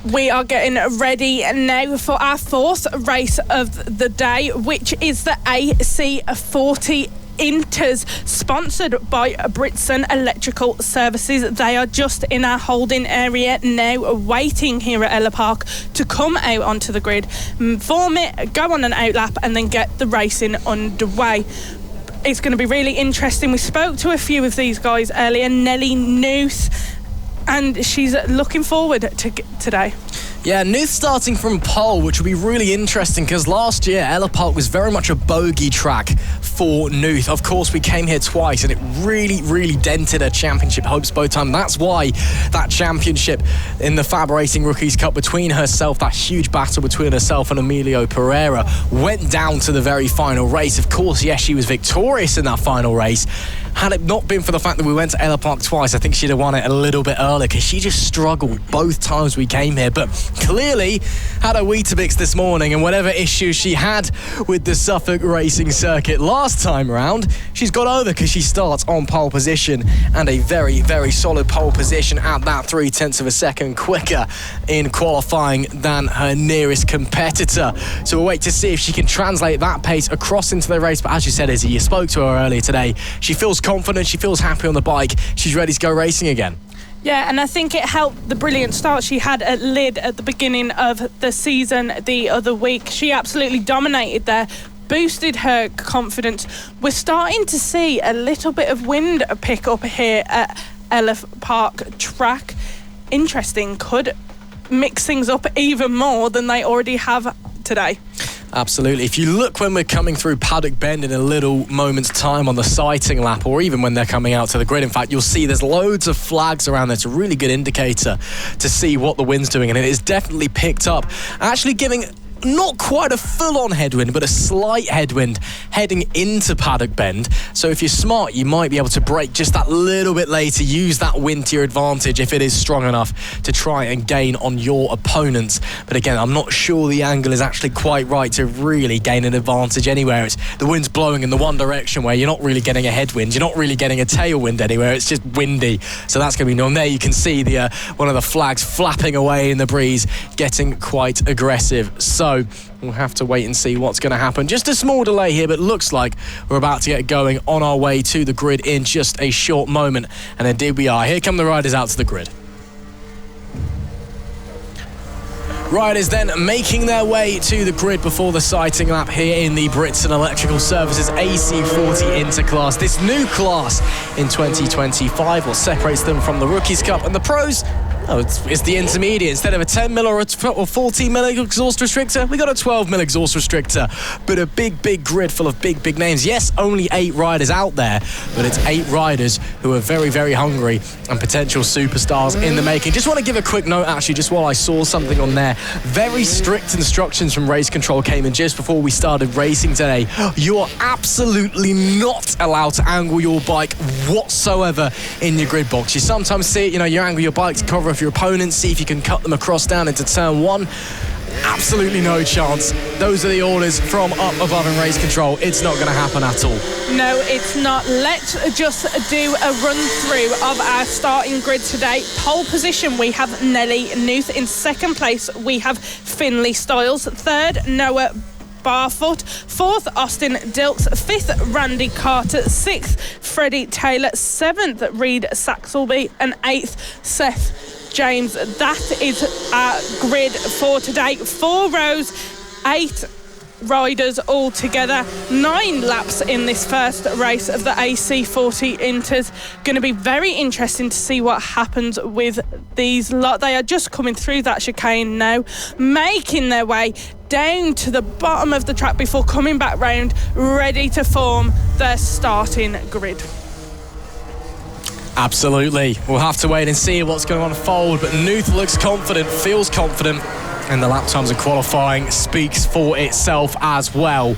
We are getting ready now for our fourth race of the day, which is the AC40 Inters, sponsored by Britson Electrical Services. They are just in our holding area now, waiting here at Ellough Park to come out onto the grid, form it, go on an outlap, and then get the racing underway. It's going to be really interesting. We spoke to a few of these guys earlier, Nellie Newth, and she's looking forward to today. Yeah, Newth starting from pole, which will be really interesting because last year Ellough Park was very much a bogey track for Newth. Of course, we came here twice and it really dented her championship hopes both times. That's why that championship in the FAB-Racing Rookies Cup between herself, that huge battle between herself and Emilio Pereira, went down to the very final race. Of course, yes, she was victorious in that final race. Had it not been for the fact that we went to Ellough Park twice, I think she'd have won it a little bit earlier because she just struggled both times we came here. But clearly had a Weetabix this morning, and whatever issues she had with the Suffolk racing circuit last time round, she's got over because she starts on pole position, and a very solid pole position at that 0.3 of a second quicker in qualifying than her nearest competitor. So we'll wait to see if she can translate that pace across into the race. But as you said, Izzy, you spoke to her earlier today, she feels confident, she feels happy on the bike, she's ready to go racing again. Yeah, and I think it helped the brilliant start she had at Lyd at the beginning of the season the other week. She absolutely dominated there, boosted her confidence. We're starting to see a little bit of wind pick up here at Ellough Park track. Interesting, could mix things up even more than they already have today. Absolutely. If you look when we're coming through Paddock Bend in a little moment's time on the sighting lap, or even when they're coming out to the grid, in fact, you'll see there's loads of flags around there. It's a really good indicator to see what the wind's doing, and it is definitely picked up, actually giving not quite a full-on headwind, but a slight headwind heading into Paddock Bend. So if you're smart, you might be able to brake just that little bit later, use that wind to your advantage if it is strong enough to try and gain on your opponents. But again, I'm not sure the angle is actually quite right to really gain an advantage anywhere. It's the wind's blowing in the one direction where you're not really getting a headwind, you're not really getting a tailwind anywhere, it's just windy. So that's going to be known. There you can see the one of the flags flapping away in the breeze, getting quite aggressive. So we'll have to wait and see what's going to happen. Just a small delay here, but looks like we're about to get going on our way to the grid in just a short moment. And indeed we are. Here come the riders out to the grid. Riders then making their way to the grid before the sighting lap here in the Britson Electrical Services AC40 Inter class. This new class in 2025, what separates them from the Rookies Cup and the Pros. Oh, it's the intermediate. Instead of a 10 mil or 14 mil exhaust restrictor, we got a 12 mil exhaust restrictor. But a big grid full of big names. Yes, only 8 riders out there, but it's 8 riders who are very hungry and potential superstars in the making. Just want to give a quick note, actually, just while I saw something on there. Very strict instructions from race control came in just before we started racing today. You are absolutely not allowed to angle your bike whatsoever in your grid box. You sometimes see it, you angle your bike to cover off your opponents, see if you can cut them across down into turn 1. Absolutely no chance. Those are the orders from up above in race control. It's not going to happen at all. No, it's not. Let's just do a run through of our starting grid today. Pole position, we have Nellie Newth. In second place, we have Finley STILES. Third, Noah BARFOOT. Fourth, Austin DILKS. Fifth, Randy Carter. Sixth, Freddy TAYLOR. Seventh, Reed SAXELBY. And eighth, Seth James. That is our grid for today. 4 rows, 8 riders all together. 9 laps in this first race of the AC40 Inters. Going to be very interesting to see what happens with these lot. They are just coming through that chicane now, making their way down to the bottom of the track before coming back round, ready to form their starting grid. Absolutely. We'll have to wait and see what's going to unfold, but Newth looks confident, feels confident, and the lap times of qualifying speaks for itself as well.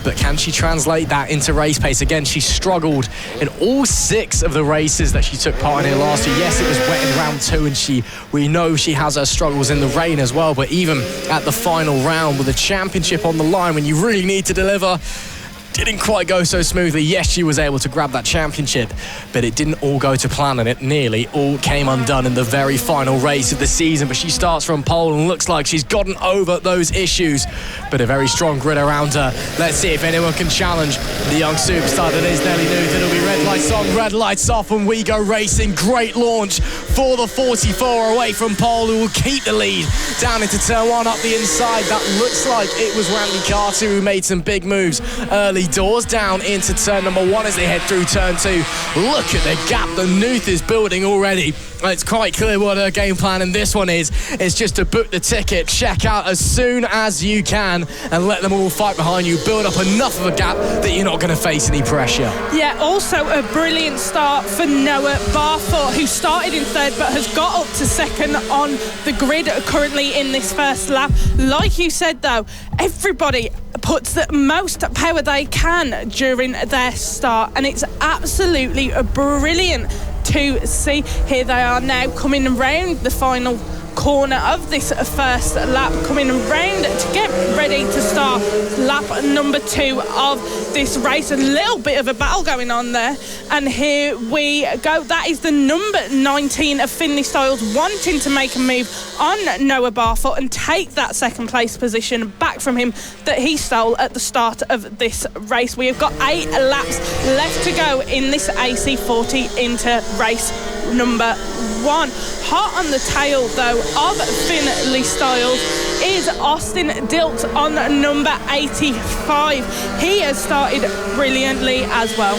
But can she translate that into race pace? Again, she struggled in all 6 of the races that she took part in here last year. Yes, it was wet in round 2, and we know she has her struggles in the rain as well, but even at the final round with the championship on the line, when you really need to deliver, didn't quite go so smoothly. Yes, she was able to grab that championship, but it didn't all go to plan, and it nearly all came undone in the very final race of the season. But she starts from pole and looks like she's gotten over those issues, but a very strong grid around her. Let's see if anyone can challenge the young superstar that is Nellie Newth. It'll be red lights on, red lights off, and we go racing. Great launch for the 44 away from pole, who will keep the lead down into turn 1 up the inside. That looks like it was Randy Carter who made some big moves early doors down into turn number 1 as they head through turn 2. Look at the gap that Newth is building already. It's quite clear what her game plan in this one is. It's just to book the ticket, check out as soon as you can, and let them all fight behind you. Build up enough of a gap that you're not going to face any pressure. Yeah, also a brilliant start for Noah Barfoot, who started in third but has got up to second on the grid currently in this first lap. Like you said, though, everybody puts the most power they can during their start, and it's absolutely brilliant to see. Here they are now coming around the final corner of this first lap, coming around to get ready to start lap number 2 of this race. A little bit of a battle going on there, and here we go. That is the number 19 of Finley STILES wanting to make a move on Noah Barfoot and take that second place position back from him that he stole at the start of this race. We have got 8 laps left to go in this AC40 Inter race number 1. Hot on the tail, though, of Finley STILES is Austin DILKS on number 85. He has started brilliantly as well.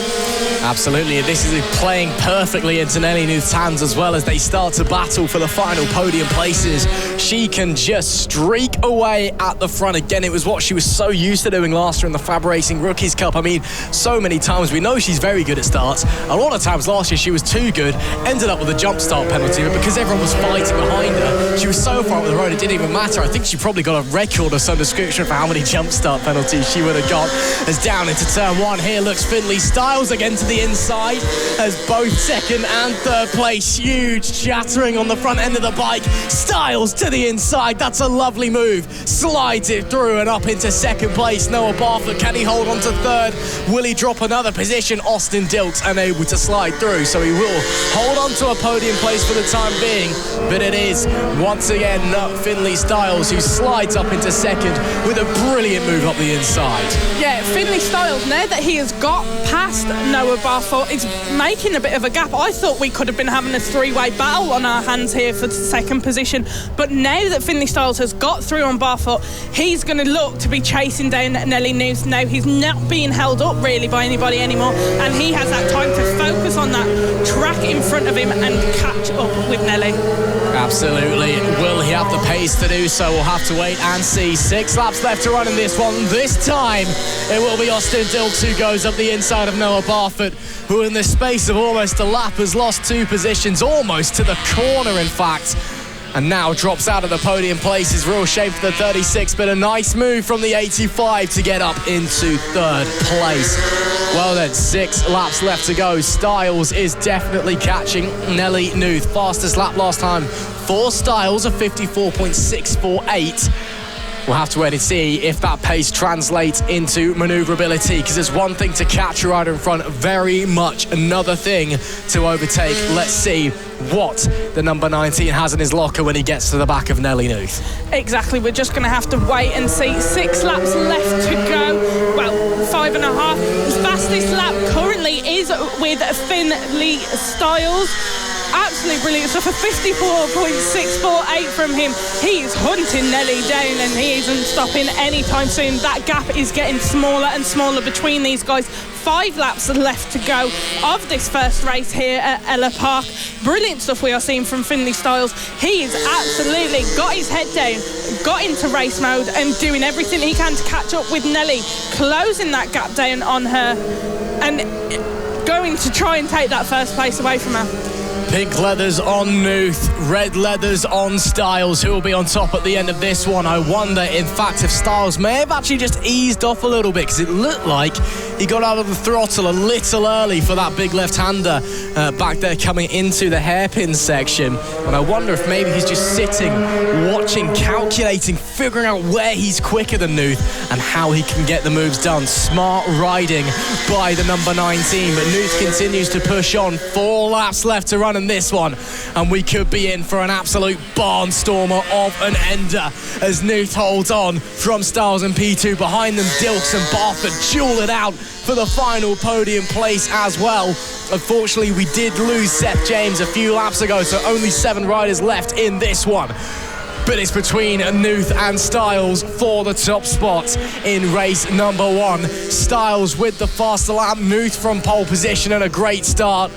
Absolutely, this is playing perfectly into Nellie Newth's hands as well as they start to battle for the final podium places. She can just streak away at the front again. It was what she was so used to doing last year in the FAB-Racing Rookies Cup. I mean, so many times we know she's very good at starts. A lot of times last year she was too good, ended up with a jump start penalty, but because everyone was fighting behind her, she was so far up the road it didn't even matter. I think she probably got a record of some description for how many jump start penalties she would have got. As down into turn 1, here looks Finley STILES again to the inside as both second and third place. Huge chattering on the front end of the bike. STILES to the inside, that's a lovely move. Slides it through and up into second place. Noah Barfoot, can he hold on to third? Will he drop another position? Austin DILKS unable to slide through, so he will hold on to a podium place for the time being, but it is once again Finley STILES who slides up into second with a brilliant move up the inside. Yeah, Finley STILES, now that he has got past Noah Barfoot, is making a bit of a gap. I thought we could have been having a 3-way battle on our hands here for the second position, but now that Finley STILES has got through on Barfoot, he's going to look to be chasing down Nellie Newth. Now he's not being held up really by anybody anymore, and he has that time to focus on that track in front of him and catch up with Nellie. Absolutely. Will he have the pace to do so? We'll have to wait and see. 6 laps left to run in this one. This time it will be Austin DILKS who goes up the inside of Noah Barfoot, who in the space of almost a lap has lost 2 positions, almost to the corner in fact, and now drops out of the podium places. Real shame for the 36, but a nice move from the 85 to get up into third place. Well then, 6 laps left to go. STILES is definitely catching Nellie Newth. Fastest lap last time for STILES of 54.648. We'll have to wait and see if that pace translates into manoeuvrability, because there's one thing to catch a rider in front, very much another thing to overtake. Let's see what the number 19 has in his locker when he gets to the back of Nellie Newth. Exactly, we're just going to have to wait and see. 6 laps left to go. Well, 5.5. The fastest lap currently is with Finley STILES. Absolutely brilliant stuff, a 54.648 from him. He's hunting Nellie down and he isn't stopping anytime soon. That gap is getting smaller and smaller between these guys. 5 laps left to go of this first race here at Ellough Park. Brilliant stuff we are seeing from Finley STILES. He's absolutely got his head down, got into race mode and doing everything he can to catch up with Nellie, closing that gap down on her and going to try and take that first place away from her. Pink leathers on Newth, red leathers on Styles. Who will be on top at the end of this one? I wonder, in fact, if Styles may have actually just eased off a little bit, because it looked like he got out of the throttle a little early for that big left-hander back there coming into the hairpin section. And I wonder if maybe he's just sitting, watching, calculating, figuring out where he's quicker than Newth and how he can get the moves done. Smart riding by the number 19, but Newth continues to push on. 4 laps left to run in this one, and we could be in for an absolute barnstormer of an ender as Newth holds on from Styles and P2. Behind them, DILKS and BARFOOT duel it out for the final podium place as well. Unfortunately, we did lose Seth James a few laps ago, so only 7 riders left in this one. But it's between Newth and Styles for the top spot in race number 1. Styles with the faster lap, Newth from pole position and a great start.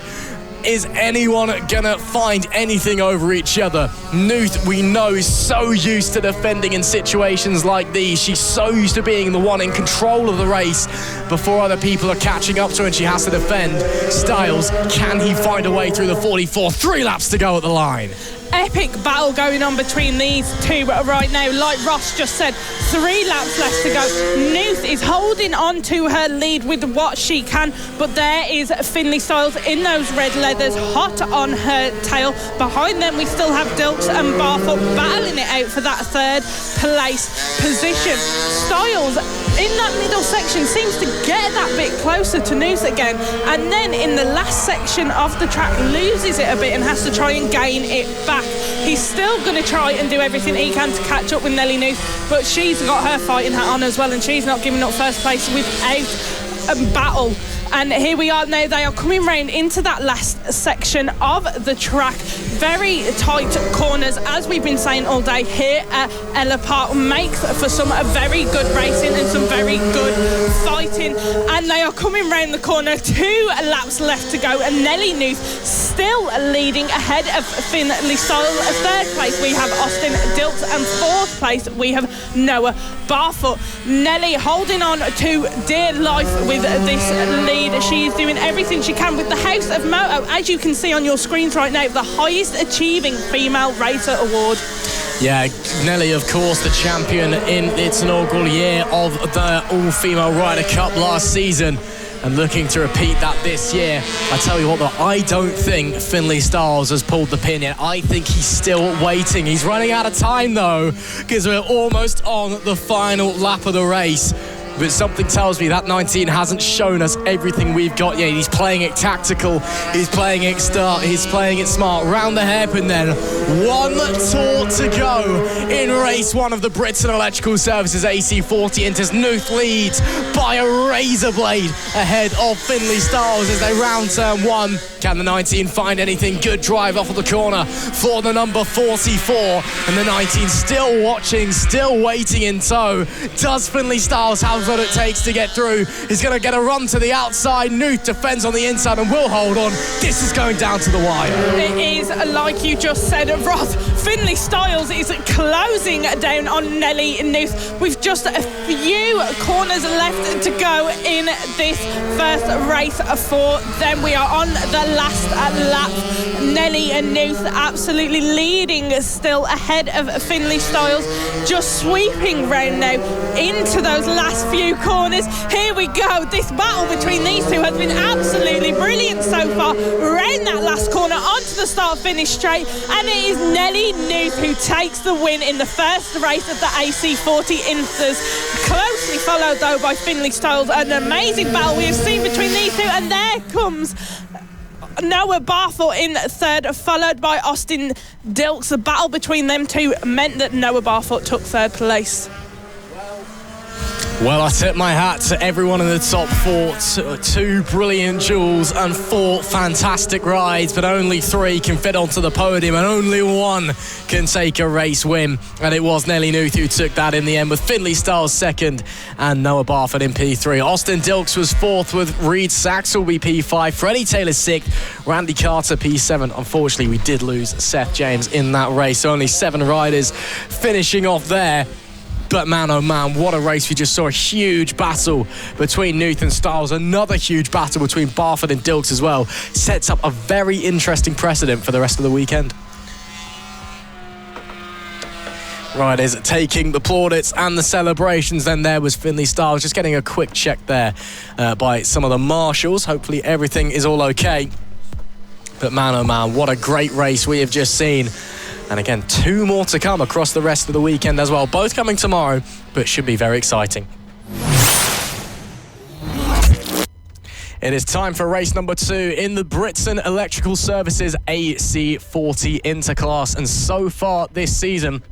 Is anyone gonna find anything over each other? Newth, we know, is so used to defending in situations like these. She's so used to being the one in control of the race before other people are catching up to her and she has to defend. Styles, can he find a way through the 44? 3 laps to go at the line. Epic battle going on between these two right now. Like Ross just said, 3 laps left to go. Newth is holding on to her lead with what she can, but there is Finley Styles in those red leathers, hot on her tail. Behind them we still have DILKS and BARFOOT battling it out for that 3rd place position. Styles in that middle section seems to get that bit closer to Newth again, and then in the last section of the track loses it a bit and has to try and gain it back. He's still going to try and do everything he can to catch up with Nellie Newth, but she's got her fighting hat on as well, and she's not giving up first place without a battle. And here we are now, they are coming round into that last section of the track. Very tight corners, as we've been saying all day here at Ellough Park. Makes for some very good racing and some very good fighting. And they are coming round the corner, 2 laps left to go, and Nellie Newth still leading ahead of Finley Styles. 3rd place we have Austin DILKS, and 4th place we have Noah BARFOOT. Nellie holding on to dear life with this lead. She is doing everything she can with the House of Moto, as you can see on your screens right now, the highest achieving female racer award. Yeah, Nellie, of course, the champion in its inaugural year of the All-Female Ryder Cup last season, and looking to repeat that this year. I tell you what, though, I don't think Finley Styles has pulled the pin yet. I think he's still waiting. He's running out of time, though, because we're almost on the final lap of the race. But something tells me that 19 hasn't shown us everything we've got yet. He's playing it tactical, he's playing it smart. Round the hairpin then. 1 tour to go in race 1 of the Brits and Electrical Services AC40 Inter's. Newth leads by a razor blade ahead of Finley Styles as they round turn 1. Can the 19 find anything? Good drive off of the corner for the number 44. And the 19 still watching, still waiting in tow. Does Finley Styles have what it takes to get through? He's going to get a run to the outside. Newth defends on the inside and will hold on. This is going down to the wire. It is, like you just said, Ross. Finley Styles is closing down on Nellie Newth with just a few corners left to go in this first race for them. We are on the last lap. Nellie Newth absolutely leading, still ahead of Finley Styles, just sweeping round now into those last few corners. Here we go. This battle between these two has been absolutely brilliant so far. Round that last corner onto the start-finish straight, and it is Nellie Newth who takes the win in the first race of the AC40 Inters. Closely followed though by Finley Styles. An amazing battle we have seen between these two, and there comes Noah BARFOOT in 3rd, followed by Austin DILKS. The battle between them two meant that Noah BARFOOT took 3rd place. Well, I tip my hat to everyone in the top 4. 2 brilliant duels and 4 fantastic rides, but only 3 can fit onto the podium and only 1 can take a race win. And it was Nellie Newth who took that in the end, with Finley Styles 2nd and Noah BARFOOT in P3. Austin DILKS was 4th with Reed SAXELBY P5, Freddy TAYLOR 6th, Randy Carter P7. Unfortunately, we did lose Seth James in that race, so only 7 riders finishing off there. But man, oh man, what a race. We just saw a huge battle between Newth and Styles. Another huge battle between BARFOOT and DILKS as well. Sets up a very interesting precedent for the rest of the weekend. Riders taking the plaudits and the celebrations. Then there was Finley STILES, just getting a quick check there by some of the marshals. Hopefully everything is all okay. But man, oh man, what a great race we have just seen. And again, 2 more to come across the rest of the weekend as well. Both coming tomorrow, but should be very exciting. It is time for race number 2 in the Britson Electrical Services AC40 Inter class. And so far this season,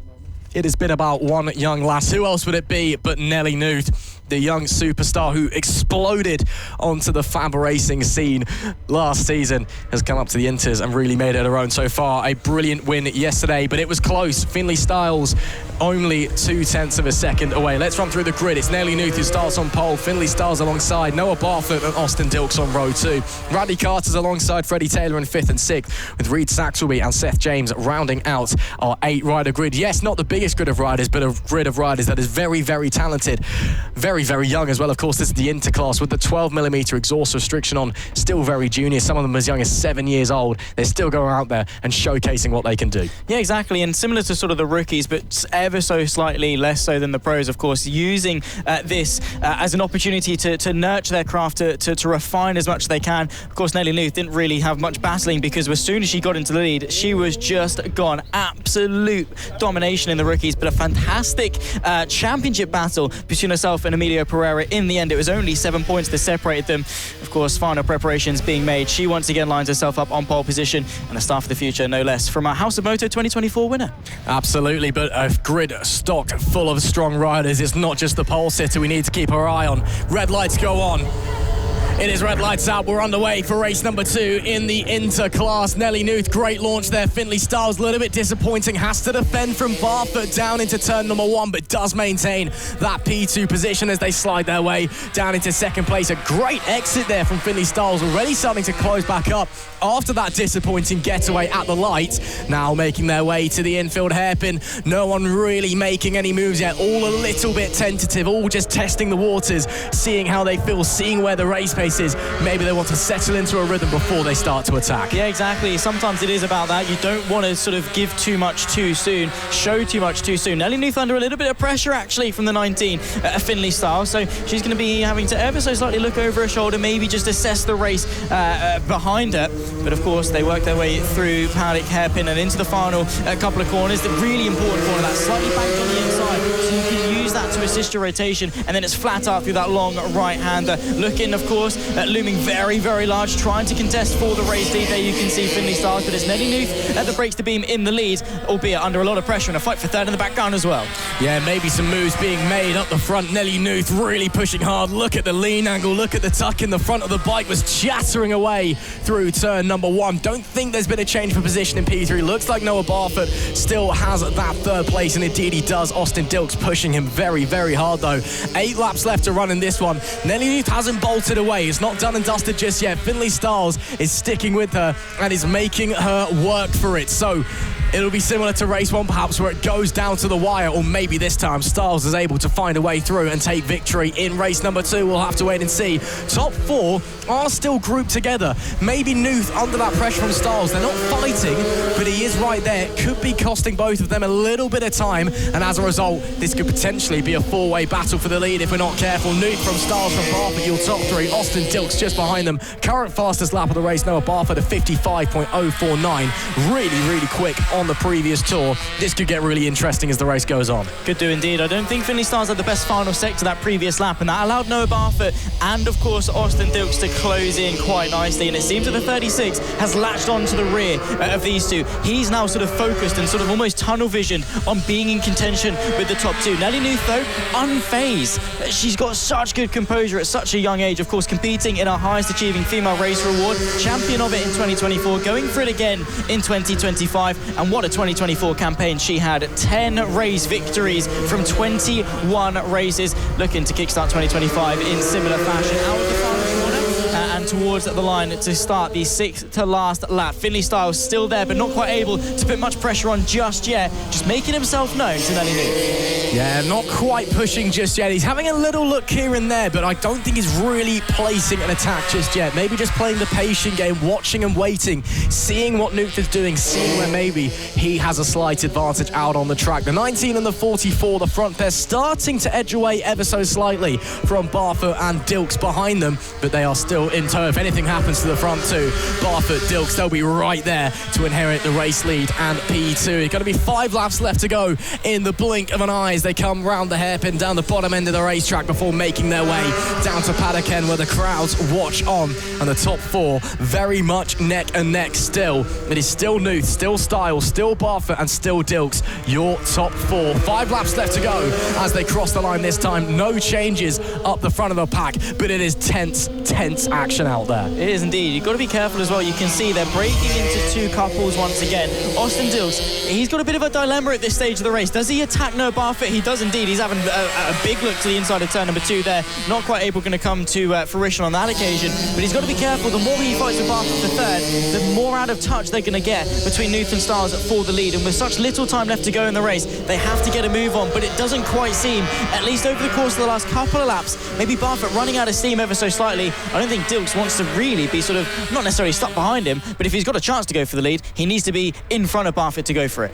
it has been about one young lass. Who else would it be but Nellie Newth, the young superstar who exploded onto the FAB-Racing scene last season, has come up to the Inters and really made it her own so far. A brilliant win yesterday, but it was close. Finley STILES only 0.2 of a second away. Let's run through the grid. It's Nellie Newth who starts on pole. Finley STILES alongside Noah BARFOOT and Austin DILKS on row 2. Radley Carter's alongside Freddy TAYLOR in 5th and 6th, with Reed SAXELBY and Seth JAMES rounding out our 8-rider grid. Yes, not the biggest grid of riders, but a grid of riders that is very, very talented. Very, very young as well. Of course, this is the Inter class with the 12mm exhaust restriction on. Still very junior. Some of them as young as 7 years old. They're still going out there and showcasing what they can do. Yeah, exactly. And similar to sort of the rookies, but ever so slightly less so than the pros, of course, using this as an opportunity to nurture their craft, to refine as much as they can. Of course, Nellie Newth didn't really have much battling, because as soon as she got into the lead, she was just gone. Absolute domination in the rookies, but a fantastic championship battle between herself and Emilio Pereira. In the end, it was only 7 points that separated them. Of course, final preparations being made. She once again lines herself up on pole position, and a star for the future, no less, from our House of Moto 2024 winner. Absolutely, but a grid stocked full of strong riders. It's not just the pole sitter we need to keep our eye on. Red lights go on. It is red lights out. We're underway for race number 2 in the Inter class. Nellie Newth, great launch there. Finley STILES, a little bit disappointing. Has to defend from BARFOOT down into turn number 1, but does maintain that P2 position as they slide their way down into second place. A great exit there from Finley STILES, already starting to close back up after that disappointing getaway at the light. Now making their way to the infield hairpin. No one really making any moves yet. All a little bit tentative, all just testing the waters, seeing how they feel, seeing where the race pace is. Maybe they want to settle into a rhythm before they start to attack. Yeah, exactly. Sometimes it is about that. You don't want to sort of give too much too soon, show too much too soon. Nellie Newth under a little bit of pressure, actually, from the 19 Finley STILES, so she's going to be having to ever so slightly look over her shoulder, maybe just assess the race behind her. But of course, they work their way through paddock, hairpin, and into the final couple of corners. The really important corner, that's slightly banked on the inside, so you can use that to assist your rotation, and then it's flat out through that long right-hander. Looking, of course, looming very, very large, trying to contest for the race lead. There you can see Finley STILES, but it's Nellie Newth at the brakes to beam in the lead, albeit under a lot of pressure, and a fight for third in the background as well. Yeah, maybe some moves being made up the front. Nellie Newth really pushing hard. Look at the lean angle, look at the tuck in the front of the bike, was chattering away through turn number 1. Don't think there's been a change for position in P3. Looks like Noah BARFOOT still has that third place, and indeed he does. Austin DILKS pushing him very, very hard though. 8 laps left to run in this one. Nellie Newth hasn't bolted away. It's not done and dusted just yet. Finley STILES is sticking with her and is making her work for it. So it'll be similar to race 1 perhaps, where it goes down to the wire, or maybe this time STILES is able to find a way through and take victory in race number 2. We'll have to wait and see. Top 4 are still grouped together. Maybe Newth under that pressure from STILES. They're not fighting, but he is right there. It could be costing both of them a little bit of time, and as a result, this could potentially be a 4-way battle for the lead if we're not careful. Newth from STILES from BARFOOT, your top 3. Austin DILKS just behind them. Current fastest lap of the race, Noah BARFOOT at 55.049. Really, really quick on the previous tour. This could get really interesting as the race goes on. Could do indeed. I don't think Finley STILES had the best final sector to that previous lap, and that allowed Noah BARFOOT and of course Austin DILKS to close in quite nicely, and it seems that the 36 has latched on to the rear of these two. He's now sort of focused and sort of almost tunnel vision on being in contention with the top 2. Nellie Newth though, unfazed. She's got such good composure at such a young age, of course competing in our highest achieving female race reward, champion of it in 2024, going for it again in 2025, and what a 2024 campaign she had. 10 race victories from 21 races, looking to kickstart 2025 in similar fashion. Out of the final corner, and and towards the line to start the 6th to last lap. Finley Styles still there, but not quite able to put much pressure on just yet. Just making himself known to Nellie Newth. Yeah, not quite pushing just yet. He's having a little look here and there, but I don't think he's really placing an attack just yet. Maybe just playing the patient game, watching and waiting, seeing what Newth is doing, seeing where maybe he has a slight advantage out on the track. The 19 and the 44, the front pair, starting to edge away ever so slightly from BARFOOT and DILKS behind them, but they are still in tow. If anything happens to the front two, BARFOOT, DILKS, they'll be right there to inherit the race lead and P2. It's going to be 5 laps left to go in the blink of an eye as they come round the hairpin down the bottom end of the racetrack before making their way down to Paddock End, where the crowds watch on, and the top 4 very much neck and neck still. It is still Newth, still Styles, still BARFOOT and still DILKS, your top 4. 5 laps left to go as they cross the line this time. No changes up the front of the pack, but it is tense action out there. It is indeed. You've got to be careful as well. You can see they're breaking into 2 couples once again. Austin DILKS, he's got a bit of a dilemma at this stage of the race. Does he attack no BARFOOT? He does indeed. He's having a big look to the inside of turn number 2 there. Not quite able to come to fruition on that occasion, but he's got to be careful. The more he fights with BARFOOT for third, the more out of touch they're going to get between Newth and Styles for the lead. And with such little time left to go in the race, they have to get a move on, but it doesn't quite seem, at least over the course of the last couple of laps, maybe BARFOOT running out of steam ever so slightly. I don't think DILKS wants to really be sort of, not necessarily stuck behind him, but if he's got a chance to go for the lead, he needs to be in front of BARFOOT to go for it.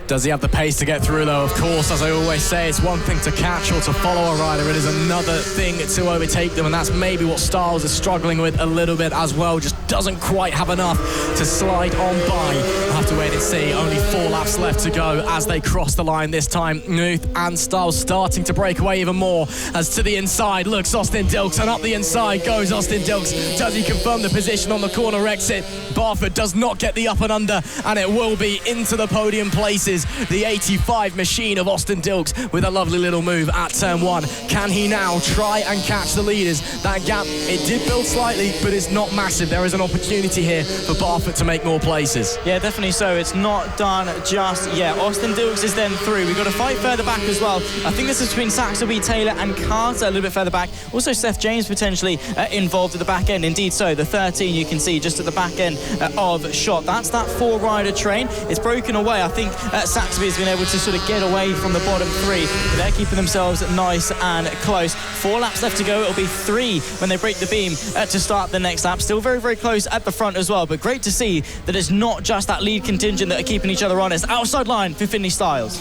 Does he have the pace to get through, though? Of course, as I always say, it's one thing to catch or to follow a rider. It is another thing to overtake them, and that's maybe what Styles is struggling with a little bit as well. Just doesn't quite have enough to slide on by. We'll have to wait and see. Only 4 laps left to go as they cross the line this time. Newth and Styles starting to break away even more as to the inside looks Austin DILKS, and up the inside goes Austin DILKS. Does he confirm the position on the corner exit? BARFOOT does not get the up and under, and it will be into the podium places. The 85 machine of Austin DILKS with a lovely little move at turn 1. Can he now try and catch the leaders? That gap, it did build slightly, but it's not massive. There is an opportunity here for BARFOOT to make more places. Yeah, definitely so. It's not done just yet. Austin DILKS is then through. We've got to fight further back as well. I think this is between SAXELBY, Taylor and Carter a little bit further back. Also Seth James potentially involved at the back end. Indeed so. The 13 you can see just at the back end of shot. That's that 4-rider train. It's broken away. I think SAXELBY has been able to sort of get away from the bottom 3, but they're keeping themselves nice and close. 4 laps left to go. It'll be 3 when they break the beam to start the next lap. Still very, very close at the front as well, but great to see that it's not just that lead contingent that are keeping each other honest. Outside line for Finley Styles.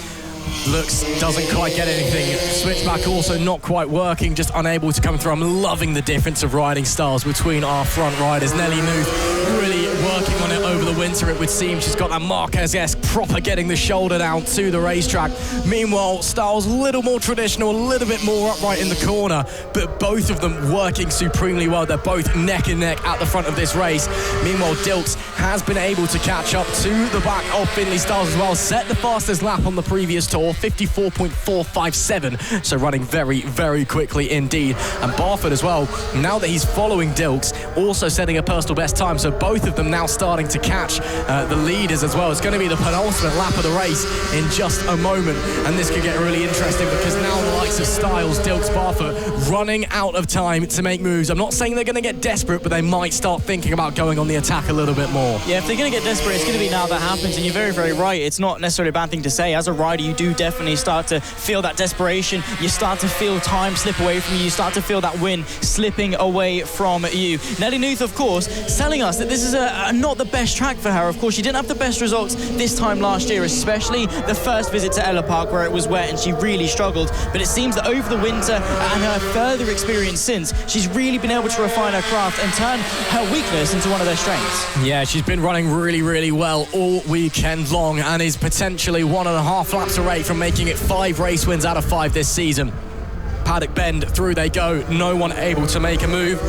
Looks, doesn't quite get anything. Switchback also not quite working, just unable to come through. I'm loving the difference of riding styles between our front riders. Nellie Newth really working on it over the winter, it would seem. She's got that Marquez-esque proper getting the shoulder down to the racetrack. Meanwhile, Styles a little more traditional, a little bit more upright in the corner, but both of them working supremely well. They're both neck and neck at the front of this race. Meanwhile, DILKS has been able to catch up to the back of Finley Styles as well. Set the fastest lap on the previous tour, 54.457, so running very, very quickly indeed. And BARFOOT as well, now that he's following DILKS, also setting a personal best time, so both of them now starting to catch the leaders as well. It's going to be the penultimate lap of the race in just a moment, and this could get really interesting because now the likes of Styles, DILKS, BARFOOT running out of time to make moves. I'm not saying they're going to get desperate, but they might start thinking about going on the attack a little bit more. Yeah, if they're going to get desperate, it's going to be now that happens, and you're very, very right. It's not necessarily a bad thing to say. As a rider, you do definitely start to feel that desperation. You start to feel time slip away from you. You start to feel that win slipping away from you. Nellie Newth, of course, telling us that this is not the best track for her. Of course, she didn't have the best results this time last year, especially the first visit to Ellough Park where it was wet and she really struggled. But it seems that over the winter and her further experience since, she's really been able to refine her craft and turn her weakness into one of their strengths. Yeah, she's been running really, really well all weekend long and is potentially 1.5 laps away from making it 5 race wins out of 5 this season. Paddock Bend, through they go, no one able to make a move.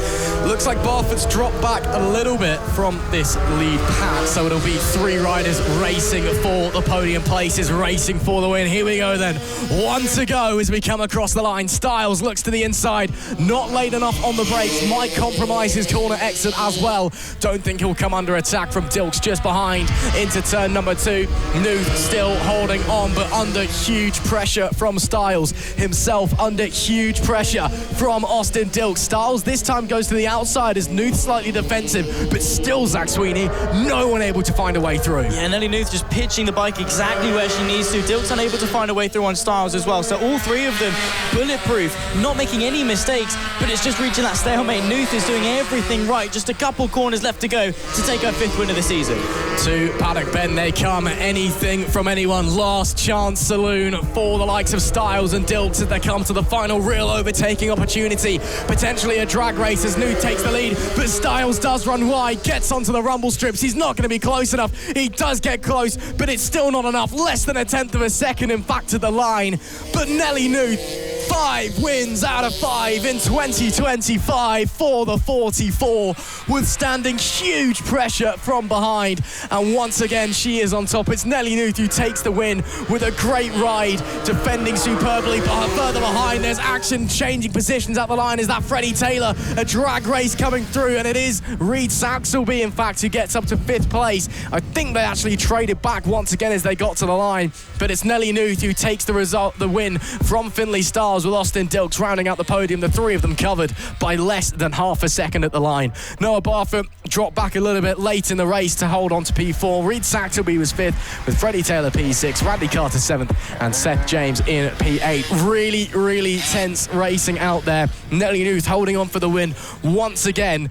Looks like BARFOOT's dropped back a little bit from this lead pack, so it'll be 3 riders racing for the podium places, racing for the win. Here we go then, 1 to go as we come across the line. Styles looks to the inside, not late enough on the brakes, might compromise his corner exit as well. Don't think he'll come under attack from DILKS just behind into turn number 2. Newth still holding on, but under huge pressure from Styles himself, under huge huge pressure from Austin DILKS. Styles this time goes to the outside as Newth slightly defensive, but still Zach Sweeney, no one able to find a way through. Yeah, Nellie Newth just pitching the bike exactly where she needs to. DILKS unable to find a way through on Styles as well. So all three of them bulletproof, not making any mistakes, but it's just reaching that stalemate. Newth is doing everything right. Just a couple corners left to go to take her 5th win of the season. To Paddock Bend they come. Anything from anyone. Last chance saloon for the likes of Styles and DILKS as they come to the final real overtaking opportunity. Potentially a drag race as Newth takes the lead, but Styles does run wide, gets onto the rumble strips. He's not going to be close enough. He does get close, but it's still not enough. Less than a 1/10 of a second, in fact, to the line. But Nellie Newth, 5 wins out of 5 in 2025 for the 44, withstanding huge pressure from behind. And once again, she is on top. It's Nellie Newth who takes the win with a great ride, defending superbly. But further behind, there's action changing positions at the line. Is that Freddy TAYLOR? A drag race coming through, and it is Reed SAXELBY, in fact, who gets up to 5th place. I think they actually traded back once again as they got to the line. But it's Nellie Newth who takes the win from Finley STILES, with Austin DILKS rounding out the podium. The three of them covered by less than half a second at the line. Noah Barfoot dropped back a little bit late in the race to hold on to P4. Reed SAXELBY was 5th, with Freddy TAYLOR P6, Randy Carter 7th, and Seth JAMES in P8. Really, really tense racing out there. Nellie Newth holding on for the win once again.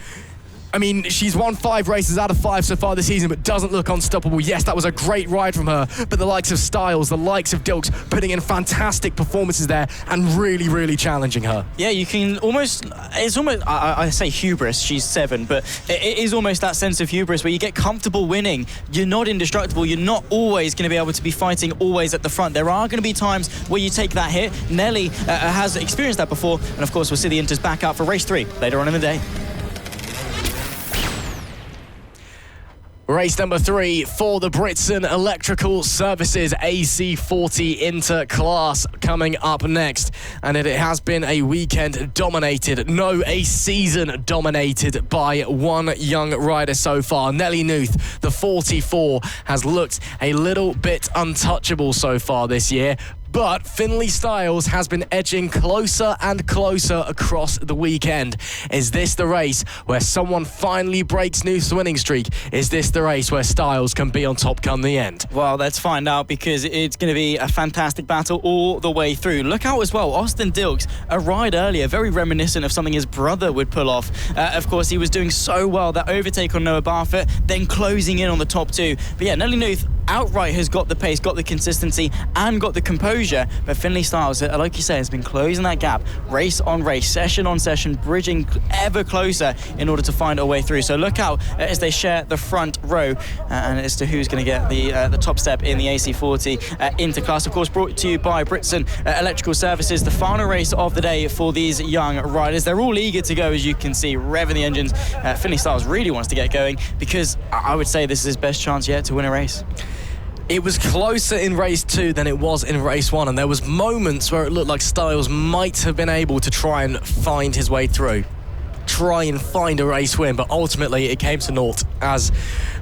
I mean, she's won 5 races out of 5 so far this season, but doesn't look unstoppable. Yes, that was a great ride from her, but the likes of Styles, the likes of DILKS, putting in fantastic performances there and really, really challenging her. Yeah, you can almost, it's almost, I say hubris, she's 7, but it is almost that sense of hubris where you get comfortable winning. You're not indestructible. You're not always going to be able to be fighting always at the front. There are going to be times where you take that hit. Nellie has experienced that before, and of course, we'll see the Inters back out for race 3 later on in the day. Race number 3 for the Britson Electrical Services AC40 Inter class coming up next. And it has been a weekend dominated, no, a season dominated by one young rider so far. Nellie Newth, the 44, has looked a little bit untouchable so far this year. But Finley STILES has been edging closer and closer across the weekend. Is this the race where someone finally breaks Newth's winning streak? Is this the race where STILES can be on top come the end? Well, let's find out, because it's going to be a fantastic battle all the way through. Look out as well, Austin DILKS, a ride earlier, very reminiscent of something his brother would pull off. Of course, he was doing so well, that overtake on Noah Barfoot, then closing in on the top 2. But yeah, Nellie Newth outright has got the pace, got the consistency, and got the composure. But Finley STILES, like you say, has been closing that gap, race on race, session on session, bridging ever closer in order to find a way through. So look out as they share the front row, and as to who's going to get the top step in the AC40 Inter class. Of course, brought to you by Britson Electrical Services, the final race of the day for these young riders. They're all eager to go, as you can see, revving the engines. Finley STILES really wants to get going, because I would say this is his best chance yet to win a race. It was closer in race 2 than it was in race 1, and there was moments where it looked like Styles might have been able to try and find his way through, try and find a race win, but ultimately it came to naught, as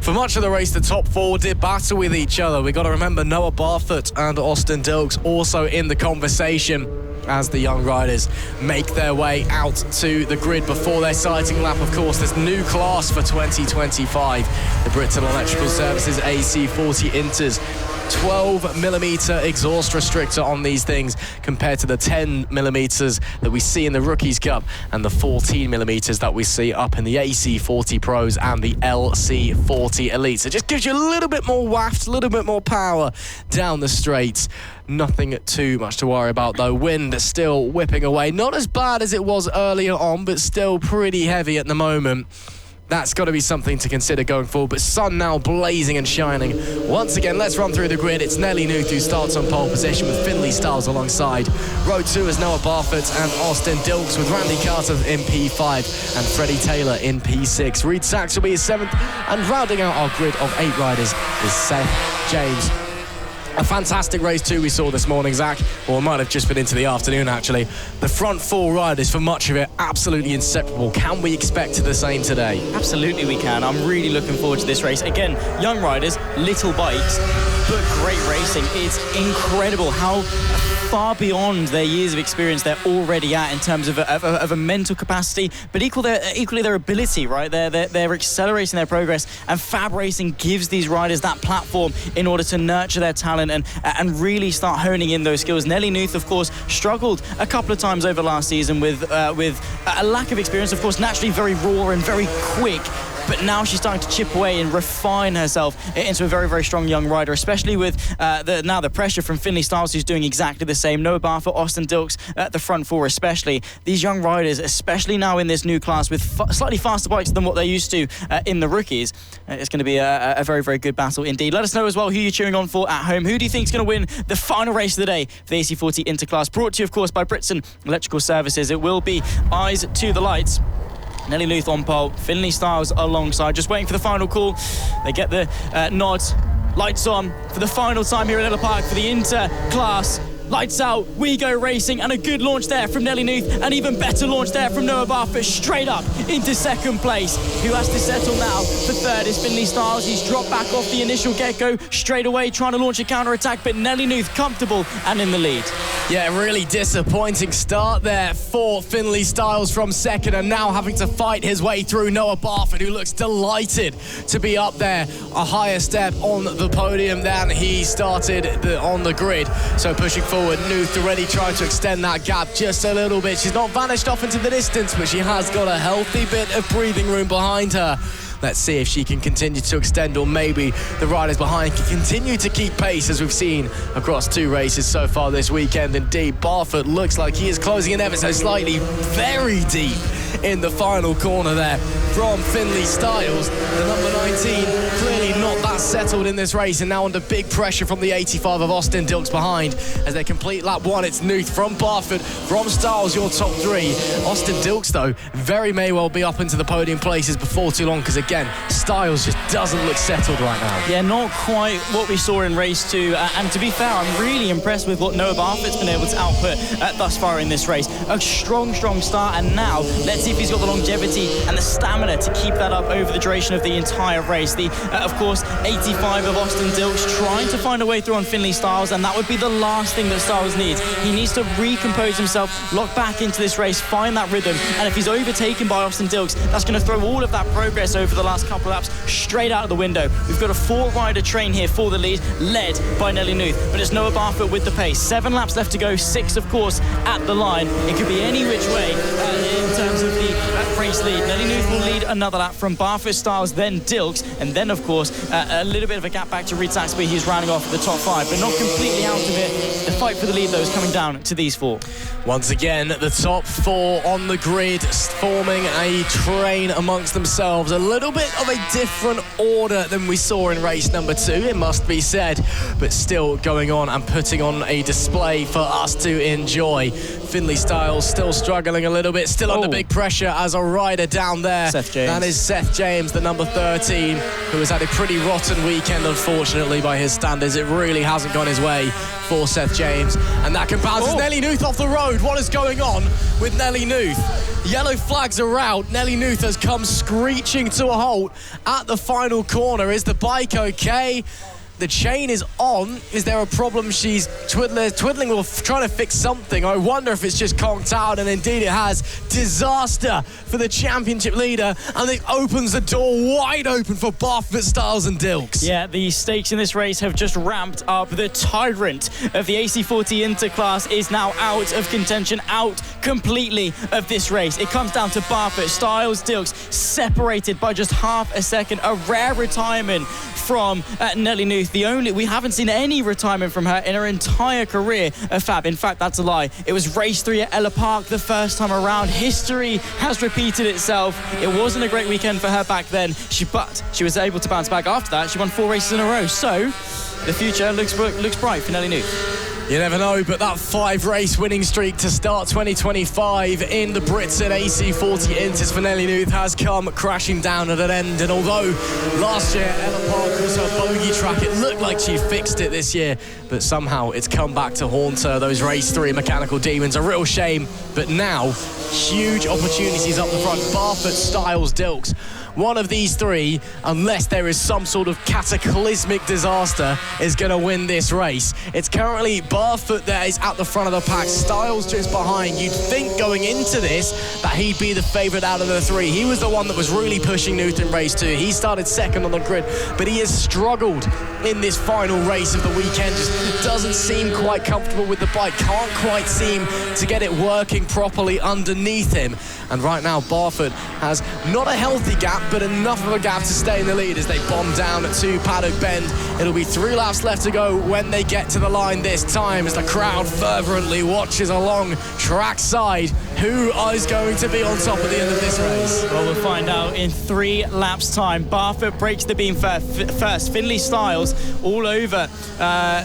for much of the race the top 4 did battle with each other. We got to remember Noah Barfoot and Austin DILKS also in the conversation as the young riders make their way out to the grid before their sighting lap. Of course, this new class for 2025, the Britson Electrical Services AC40 Inters. 12mm exhaust restrictor on these things compared to the 10mm that we see in the Rookies Cup and the 14mm that we see up in the AC40 Pros and the LC40 Elite. So it just gives you a little bit more waft, a little bit more power down the straights. Nothing too much to worry about though. Wind still whipping away. Not as bad as it was earlier on, but still pretty heavy at the moment. That's got to be something to consider going forward. But sun now blazing and shining. Once again, let's run through the grid. It's Nellie Newth who starts on pole position with Finley STILES alongside. Row 2 is Noah Barfoot and Austin DILKS, with Randy Carter in P5 and Freddy TAYLOR in P6. Reed SAXELBY is 7th, and rounding out our grid of 8 riders is Seth JAMES A fantastic race too we saw this morning, Zach, or it might have just been into the afternoon actually. The front four riders for much of it absolutely inseparable. Can we expect the same today? Absolutely we can. I'm really looking forward to this race. Again, young riders, little bikes, but great racing. It's incredible how far beyond their years of experience they're already at in terms of a mental capacity, but equally their ability, right? They're accelerating their progress, and FAB-Racing gives these riders that platform in order to nurture their talent and really start honing in those skills. Nellie Newth, of course, struggled a couple of times over last season with a lack of experience, of course, naturally very raw and very quick. But now she's starting to chip away and refine herself into a very, very strong young rider, especially with the pressure from Finley STILES, who's doing exactly the same. Noah BARFOOT, Austin DILKS at the front four especially. These young riders, especially now in this new class with slightly faster bikes than what they're used to in the rookies, it's going to be a very, very good battle indeed. Let us know as well who you're cheering on for at home. Who do you think is going to win the final race of the day for the AC40 Inter class? Brought to you, of course, by Britson Electrical Services. It will be eyes to the lights. Nellie Newth on pole, Finley STILES alongside, just waiting for the final call. They get the nod, lights on for the final time here at Ellough Park for the Inter class. Lights out, we go racing, and a good launch there from Nellie Newth, an even better launch there from Noah BARFOOT, straight up into second place. Who has to settle now for third is Finley STILES. He's dropped back off the initial get-go, straight away trying to launch a counter-attack, but Nellie Newth comfortable and in the lead. Yeah, really disappointing start there for Finley STILES from second, and now having to fight his way through Noah BARFOOT, who looks delighted to be up there, a higher step on the podium than he started on the grid. So pushing forward, Newth already trying to extend that gap just a little bit. She's not vanished off into the distance, but she has got a healthy bit of breathing room behind her. Let's see if she can continue to extend, or maybe the riders behind can continue to keep pace, as we've seen across two races so far this weekend. Indeed, BARFOOT looks like he is closing in ever so slightly, very deep in the final corner there from Finley STILES. The number 19 clearly not that settled in this race, and now under big pressure from the 85 of Austin DILKS behind as they complete lap one. It's Newth from BARFOOT, from STILES, your top three. Austin DILKS, though, very may well be up into the podium places before too long, because again, STILES just doesn't look settled right now. Yeah, not quite what we saw in race two. And to be fair, I'm really impressed with what Noah BARFOOT's been able to output thus far in this race. A strong start, and now let's see if he's got the longevity and the stamina to keep that up over the duration of the entire race. The, of course, 85 of Austin DILKS trying to find a way through on Finley STILES, and that would be the last thing that STILES needs. He needs to recompose himself, lock back into this race, find that rhythm, and if he's overtaken by Austin DILKS, that's going to throw all of that progress over the last couple of laps straight out of the window. We've got a four-rider train here for the lead, led by Nellie Newth, but it's Noah BARFOOT with the pace. 7 laps left to go, 6, of course, at the line. It could be any which way in terms of the race lead. Nellie Newth will lead another lap from BARFOOT, STILES, then DILKS, and then, of course, a little bit of a gap back to Reed SAXELBY. He's rounding off the top 5, but not completely out of it. The fight for the lead, though, is coming down to these 4. Once again, the top 4 on the grid, forming a train amongst themselves. A little bit of a different order than we saw in race number 2, it must be said, but still going on and putting on a display for us to enjoy. Finley STILES still struggling a little bit, still under big pressure as a rider down there. Seth James. That is Seth James, the number 13, who has had a pretty rotten weekend, unfortunately, by his standards. It really hasn't gone his way for Seth James. And that compounds Nellie Newth off the road. What is going on with Nellie Newth? Yellow flags are out. Nellie Newth has come screeching to a halt at the final corner. Is the bike okay? The chain is on. Is there a problem? She's twiddling or trying to fix something. I wonder if it's just conked out, and indeed it has. Disaster for the championship leader, and it opens the door wide open for BARFOOT, STILES and DILKS. Yeah, the stakes in this race have just ramped up. The tyrant of the AC40 Inter class is now out of contention, out completely of this race. It comes down to BARFOOT, STILES, DILKS, separated by just half a second. A rare retirement from Nellie Newth. We haven't seen any retirement from her in her entire career of FAB. In fact, that's a lie. It was race 3 at Ellough Park the first time around. History has repeated itself. It wasn't a great weekend for her back then, but she was able to bounce back after that. She won 4 races in a row. So the future looks bright for Nellie Newth. You never know, but that 5-race winning streak to start 2025 in the Brits at AC40 Inter for Nellie Newth has come crashing down at an end. And although last year Ellough Park was her bogey track, it looked like she fixed it this year, but somehow it's come back to haunt her. Those race 3 mechanical demons, a real shame. But now, huge opportunities up the front. BARFOOT, STILES, DILKS. One of these 3, unless there is some sort of cataclysmic disaster, is going to win this race. It's currently BARFOOT that is at the front of the pack, STILES just behind. You'd think going into this that he'd be the favourite out of the 3. He was the one that was really pushing Newth in race 2. He started second on the grid, but he has struggled in this final race of the weekend. Just doesn't seem quite comfortable with the bike, can't quite seem to get it working properly underneath him. And right now, BARFOOT has not a healthy gap, but enough of a gap to stay in the lead as they bomb down to Paddock Bend. It'll be 3 laps left to go when they get to the line this time, as the crowd fervently watches along trackside. Who is going to be on top at the end of this race? Well, we'll find out in 3 laps' time. BARFOOT breaks the beam first. Finley STILES all over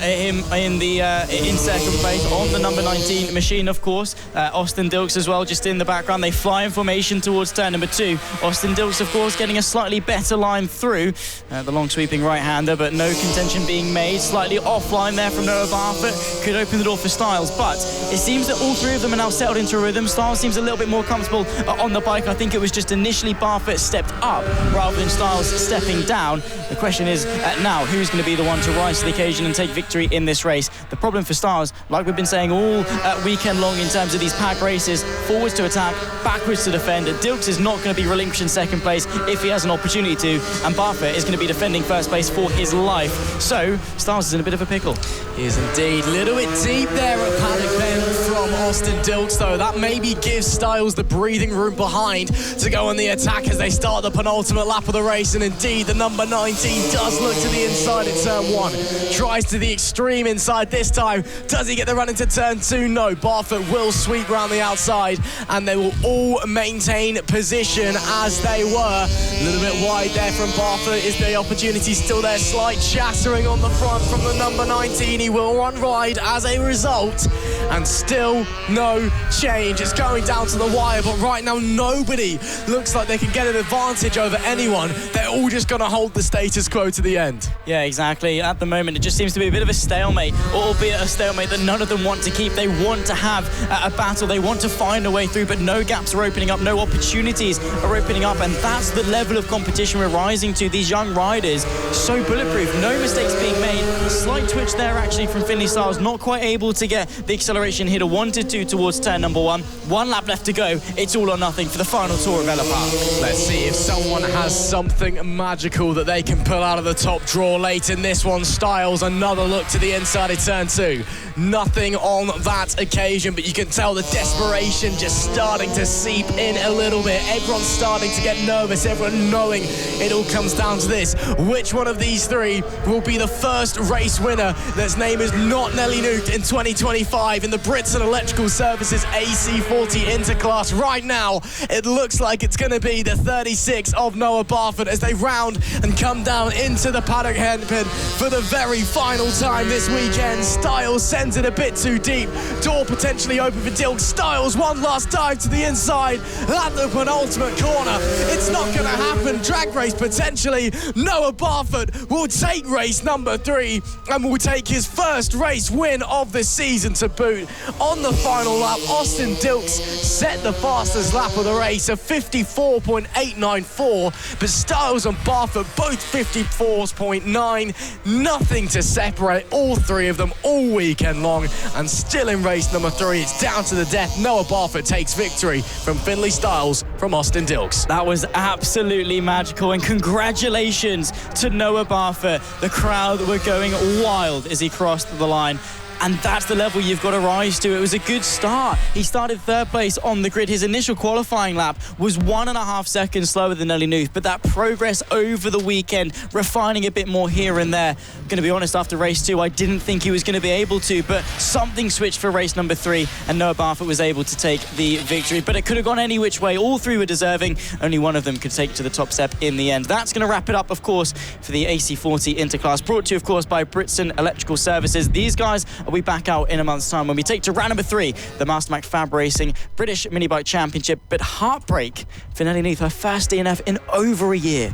him in second place on the number 19 machine, of course. Austin DILKS as well, just in the background. They fly in formation towards turn number 2. Austin DILKS, of course, getting a slightly better line through the long sweeping right-hander, but no contention being made. Slightly offline there from Noah BARFOOT. Could open the door for STILES, but it seems that all 3 of them are now settled into a rhythm. STILES seems a little bit more comfortable on the bike. I think it was just initially BARFOOT stepped up rather than STILES stepping down. The question is now, who's going to be the one to rise to the occasion and take victory in this race? The problem for STILES, like we've been saying all weekend long in terms of these pack races, forwards to attack, backwards to defend. DILKS is not going to be relinquishing second place if he has an opportunity to, and BARFOOT is going to be defending first place for his life. So STILES is in a bit of a pickle. He is indeed. Little bit deep there at Paddock Bend from Austin DILKS, though. That maybe gives STILES the breathing room behind to go on the attack as they start the penultimate lap of the race. And indeed, the number 19 does look to the inside at turn 1. Tries to the extreme inside this time. Does he get the run into turn 2? No. BARFOOT will sweep round the outside, and they will all maintain position as they were. A little bit wide there from BARFOOT. Is the opportunity still there? Slight shattering on the front from the number 19. He will run wide as a result, and still no change. It's going down to the wire, but right now nobody looks like they can get an advantage over anyone. They're all just going to hold the status quo to the end. Yeah, exactly. At the moment, it just seems to be a bit of a stalemate, albeit a stalemate that none of them want to keep. They want to have a battle. They want to find a way through, but no gaps are opening up, no opportunities are opening up, and that's the level of competition we're rising to. These young riders, so bulletproof, no mistakes being made. Slight twitch there actually from Finley STILES, not quite able to get the acceleration he'd have wanted to towards turn number 1. 1 lap left to go. It's all or nothing for the final tour of Ellough Park. Let's see if someone has something magical that they can pull out of the top drawer late in this one. STILES, another look to the inside of turn 2. Nothing on that occasion, but you can tell the desperation just starting to seep in a little bit. Everyone's starting to get nervous, everyone knowing it all comes down to this. Which one of these 3 will be the first race winner that's name is not Nellie Newth in 2025 in the Brits and Electrical Services AC40 Inter class? Right now, it looks like it's going to be the 36 of Noah BARFOOT as they round and come down into the paddock hairpin for the very final time this weekend. STILES sends it a bit too deep. Door potentially open for DILKS. STILES one last dive to the inside at the penultimate corner. It's not going to happen. Drag race potentially. Noah BARFOOT will take race number 3 and will take his first race win of the season to boot. On the final lap, Austin DILKS set the fastest lap of the race of 54.894, but STILES and BARFOOT both 54.9. Nothing to separate all 3 of them all weekend long, and still in race number 3, it's down to the death. Noah BARFOOT takes victory from Finley STILES from Austin DILKS. That was absolutely magical, and congratulations to Noah BARFOOT. The crowd were going wild as he crossed the line. And that's the level you've got to rise to. It was a good start. He started 3rd place on the grid. His initial qualifying lap was 1.5 seconds slower than Nellie Newth, but that progress over the weekend, refining a bit more here and there. I'm going to be honest, after race 2, I didn't think he was going to be able to, but something switched for race number 3, and Noah BARFOOT was able to take the victory. But it could have gone any which way. All 3 were deserving. Only one of them could take to the top step in the end. That's going to wrap it up, of course, for the AC40 Inter class, brought to you, of course, by Brits and Electrical Services. These guys I'll be back out in a month's time when we take to round number 3, the Mastermac FAB-Racing British Minibike Championship. But heartbreak for Nellie Newth, her first DNF in over a year.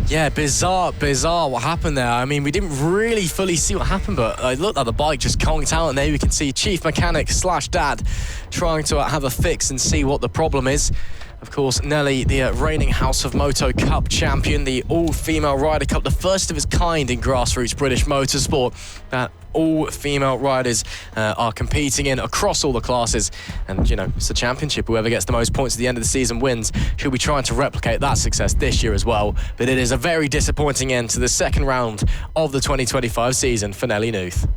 Yeah, bizarre what happened there. I mean, we didn't really fully see what happened, but it looked like the bike just conked out, and there we can see Chief Mechanic / Dad trying to have a fix and see what the problem is. Of course, Nellie, the reigning House of Moto Cup champion, the all-female Ryder Cup, the first of its kind in grassroots British motorsport, that all female riders are competing in across all the classes. And, you know, it's a championship. Whoever gets the most points at the end of the season wins. She'll be trying to replicate that success this year as well. But it is a very disappointing end to the second round of the 2025 season for Nellie Newth.